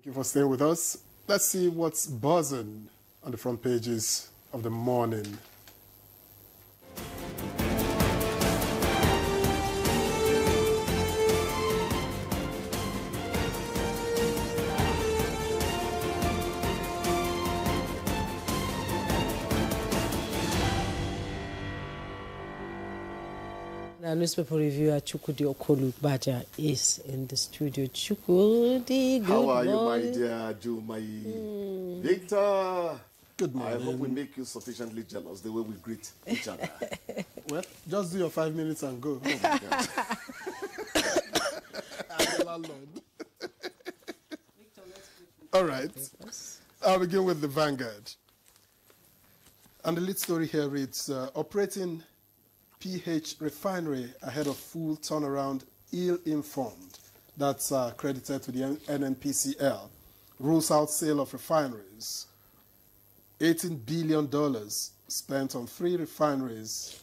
Thank you for staying with us. Let's see what's buzzing on the front pages of the morning. Our newspaper reviewer Chukudi Okolu Baja is in the studio. Chukudi, good morning. How are you, my dear Jumai? Victor, Good morning. I hope we make you sufficiently jealous the way we greet each other. Well, just do your 5 minutes and go. Oh my God. I'm the landlord. All right. I'll begin with the Vanguard. And the lead story here reads, operating PH refinery ahead of full turnaround, ill-informed. That's credited to the NNPCL. Rules out sale of refineries. $18 billion spent on 3 refineries,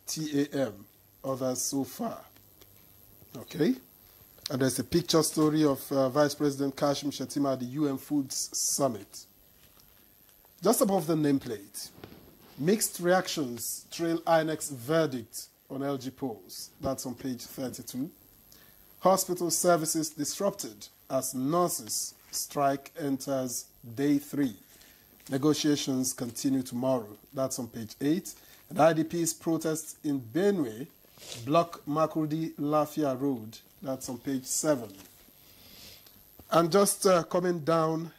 TAM, others so far. Okay? And there's a picture story of Vice President Kashim Shettima at the UN Foods Summit. Just above the nameplate, mixed reactions trail INEC's verdict on LG polls. That's on page 32. Hospital services disrupted as nurses strike enters day 3. Negotiations continue tomorrow. That's on page 8. And IDP's protests in Benue block Makurdi Lafia Road. That's on page 7. And just coming down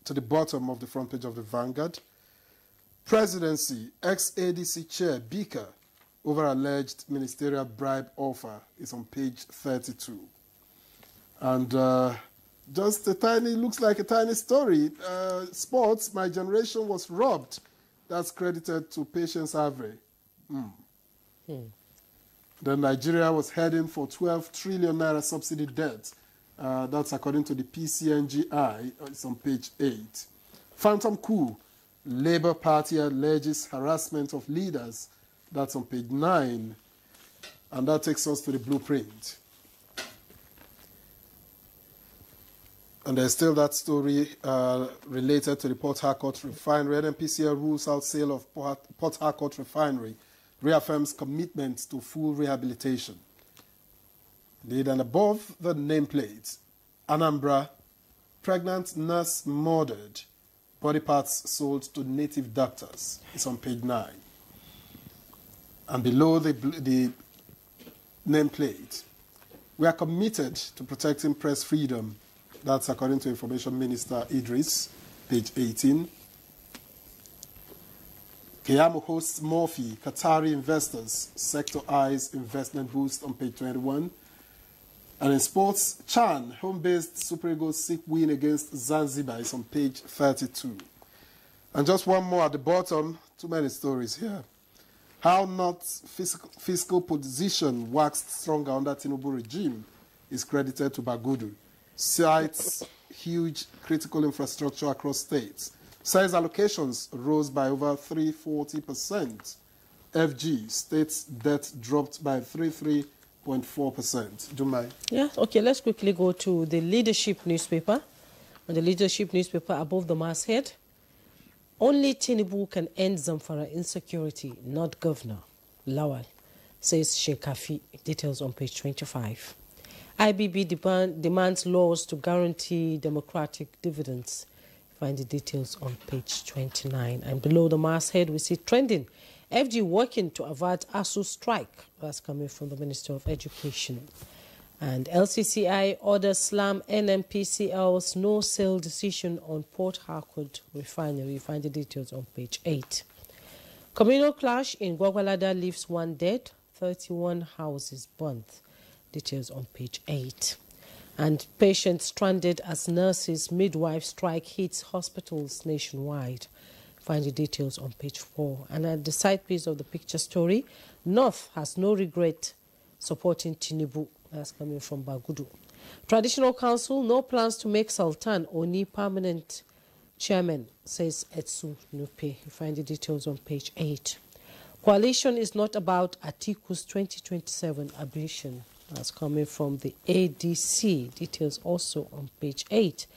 to the bottom of the front page of the Vanguard, Presidency, ex-ADC chair Bika over alleged ministerial bribe offer is on page 32. And just a tiny, looks like a tiny story. Sports, my generation was robbed. That's credited to Patience Avery. Then Nigeria was heading for 12 trillion naira subsidy debt. That's according to the PCNGI. It's on page 8. Phantom coup. Labour Party alleges harassment of leaders. That's on page 9. And that takes us to the blueprint. And there's still that story related to the Port Harcourt refinery. NNPCL rules out sale of Port Harcourt refinery, reaffirms commitment to full rehabilitation. Indeed, and above the nameplate, Anambra, pregnant nurse murdered, body parts sold to native doctors. It's on page 9. And below the nameplate, we are committed to protecting press freedom. That's according to Information Minister Idris, page 18. Keyamo hosts Morphe, Qatari investors, sector eyes investment boost on page 21. And in sports, Chan, home-based Super Eagles seek win against Zanzibar is on page 32. And just one more at the bottom, too many stories here. How North's fiscal position waxed stronger under Tinubu regime is credited to Bagudu. Cites huge critical infrastructure across states. Size allocations rose by over 340%. FG, states debt dropped by 33.4%. Jumai. Yeah, okay, let's quickly go to the leadership newspaper. And the leadership newspaper above the masthead. Only Tinubu can end Zamfara insecurity, not Governor. Lawal, says Sheikh Kafi. Details on page 25. IBB demands laws to guarantee democratic dividends. Find the details on page 29. And below the masthead, we see trending. FG working to avert ASU strike. That's coming from the Minister of Education. And LCCI orders slam NNPCL's no-sale decision on Port Harcourt refinery. Find the details on page 8. Communal clash in Gwagwalada leaves 1 dead, 31 houses burnt. Details on page 8. And patients stranded as nurses' midwife strike hits hospitals nationwide. Find the details on page 4. And at the side piece of the picture story, North has no regret supporting Tinubu. That's coming from Bagudu. Traditional Council, no plans to make Sultan Oni permanent chairman, says Etsu Nupe. You find the details on page 8. Coalition is not about Atiku's 2027 ambition. That's coming from the ADC. Details also on page 8.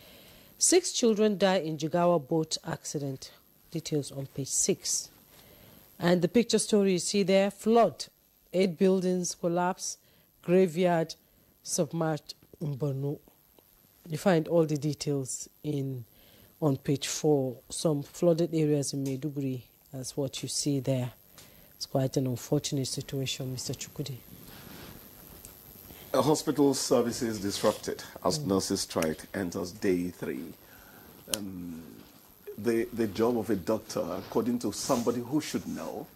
6 children die in Jigawa boat accident. Details on page 6. And the picture story you see there, flood. 8 buildings collapse, graveyard submerged in Borno. You find all the details on page 4. Some flooded areas in Maiduguri. That's what you see there. It's quite an unfortunate situation, Mr. Chukwudi. Hospital services disrupted as nurses strike enters day 3. The job of a doctor, according to somebody who should know,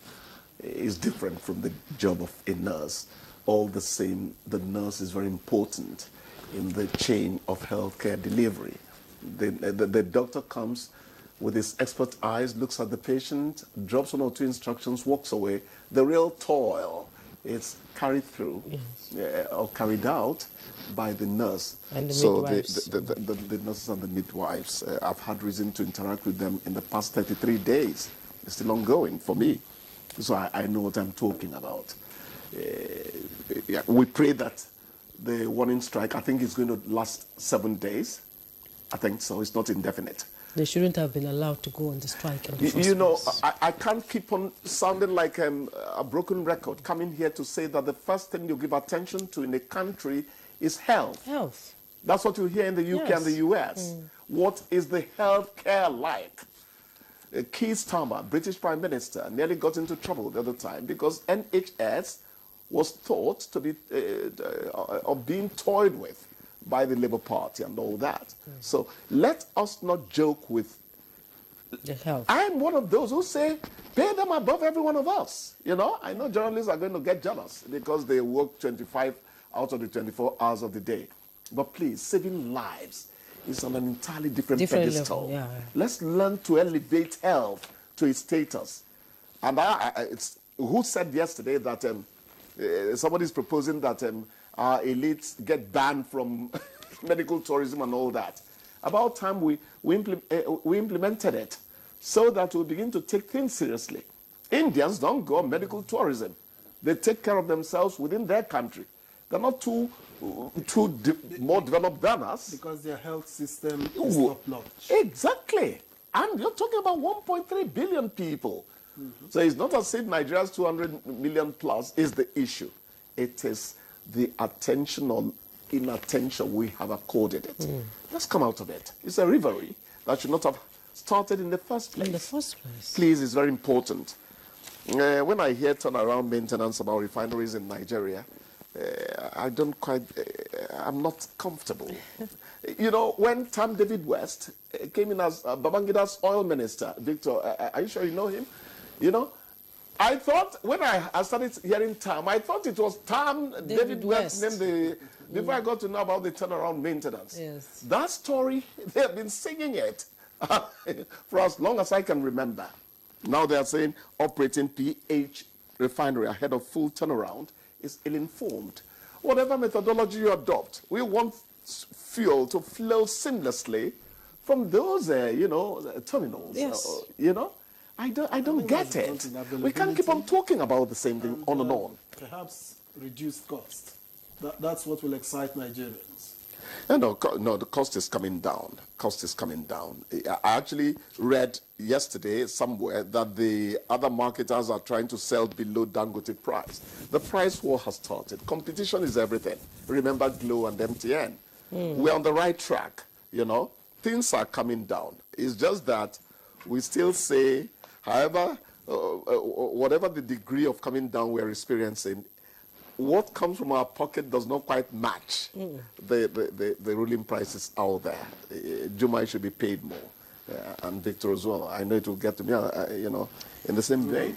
is different from the job of a nurse. All the same, the nurse is very important in the chain of healthcare delivery. The doctor comes with his expert eyes, looks at the patient, drops 1 or 2 instructions, walks away. The real toil is carried through or carried out by the nurse. And the so midwives. the nurses and the midwives, I've had reason to interact with them in the past 33 days. It's still ongoing for me. So I know what I'm talking about. We pray that the warning strike, I think it's going to last 7 days. I think so. It's not indefinite. They shouldn't have been allowed to go on the strike in the first You know, place. I can't keep on sounding like a broken record, coming here to say that the first thing you give attention to in a country is health. Health. That's what you hear in the UK and the US. What is the health care like? Keir Starmer, British Prime Minister, nearly got into trouble the other time because NHS was thought to be of being toyed with by the Labour Party and all that. So let us not joke with The health. I'm one of those who say, pay them above every one of us. You know, I know journalists are going to get jealous because they work 25 out of the 24 hours of the day. But please, saving lives is on an entirely different pedestal. Level, yeah. Let's learn to elevate health to its status. And it's, who said yesterday that somebody's proposing that our elites get banned from medical tourism and all that. About time we implemented it so that we begin to take things seriously. Indians don't go on medical tourism. They take care of themselves within their country. They're not more developed than us. Because their health system is top-notch. Exactly. And you're talking about 1.3 billion people. So it's not as if Nigeria's 200 million plus is the issue. It is the attention or inattention we have accorded it. Let's come out of it. It's a revelry that should not have started in the first place. In the first place. Please, it's very important. When I hear turnaround maintenance about refineries in Nigeria, I don't quite, I'm not comfortable. You know, when Tam David West came in as Babangida's oil minister, Victor, are you sure you know him? You know, I thought, when I started hearing Tam, I thought it was Tam David West named before I got to know about the turnaround maintenance. Yes. That story, they have been singing it for as long as I can remember. Now they are saying operating PH refinery ahead of full turnaround is ill-informed. Whatever methodology you adopt, we want fuel to flow seamlessly from those, terminals. Yes. I don't get it. We can't keep on talking about the same thing on and on. Perhaps reduced cost. That's what will excite Nigerians. No, the cost is coming down. Cost is coming down. I actually read yesterday somewhere that the other marketers are trying to sell below Dangote price. The price war has started. Competition is everything. Remember Glo and MTN. We're on the right track, Things are coming down. It's just that we still say, however, whatever the degree of coming down we're experiencing, what comes from our pocket does not quite match the ruling prices out there. Juma should be paid more, and Victor as well. I know it will get to me, in the same vein.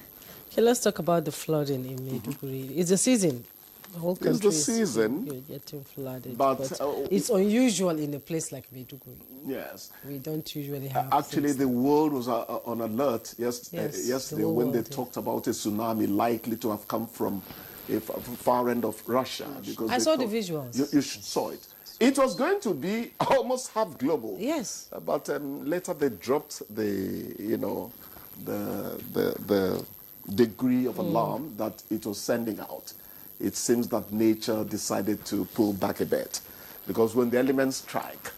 Okay, let's talk about the flooding in Maiduguri. It's the season. The whole country it's the season. You're getting flooded. But it's unusual in a place like Maiduguri. Yes. We don't usually have Actually, the world was on alert yesterday when they talked about a tsunami likely to have come from a far end of Russia. Because I saw the visuals. You saw it. It was going to be almost half global. Yes. But later they dropped the degree of alarm that it was sending out. it seems that nature decided to pull back a bit. Because when the elements strike,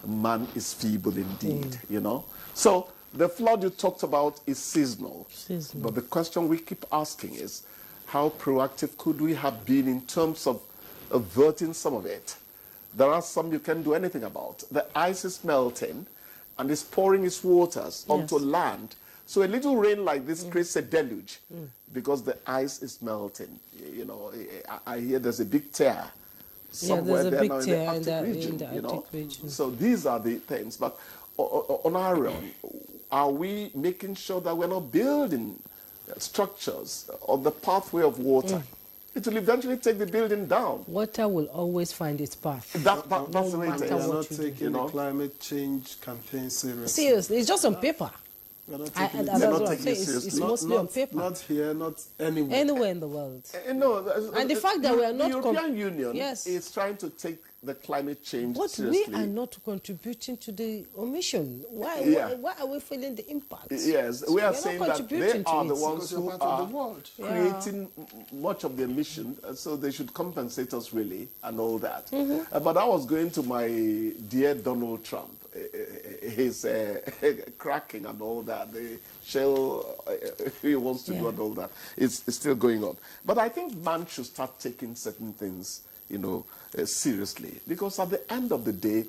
man is feeble indeed, you know. So the flood you talked about is seasonal. But the question we keep asking is, how proactive could we have been in terms of averting some of it? There are some you can't do anything about. The ice is melting and is pouring its waters onto land. So a little rain like this creates a deluge because the ice is melting. You know, I hear there's a big tear somewhere there now in the Arctic region. So these are the things. But on our own, are we making sure that we're not building structures on the pathway of water? It will eventually take the building down. Water will always find its path. That's the way it is. We are not taking the climate change campaign seriously. Seriously, it's just on paper. It's mostly on paper. Not here, not anywhere. Anywhere in the world. No, and the fact that we are not... The European Union is trying to take the climate change seriously. But we are not contributing to the omission. Why are we feeling the impact? Yes, we are saying that they are the ones who are creating much of the emission, so they should compensate us really and all that. But I was going to my dear Donald Trump. His cracking and all that, the shell he wants to do and all that, it's still going on. But I think man should start taking certain things, you know, seriously. Because at the end of the day,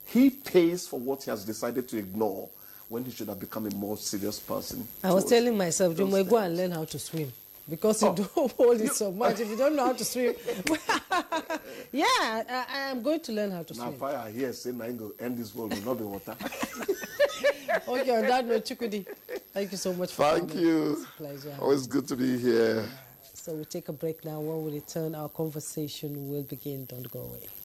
he pays for what he has decided to ignore when he should have become a more serious person. I was telling myself, you may go and learn how to swim. Because you don't hold it so much. If you don't know how to swim. I am going to learn how to swim. Now, fire here saying I'm going to end this world will not be water. Okay, on that note, Chukudi, thank you so much for coming. Thank you. It's a pleasure. Always good to be here. So we'll take a break now. When we return, our conversation will begin. Don't go away.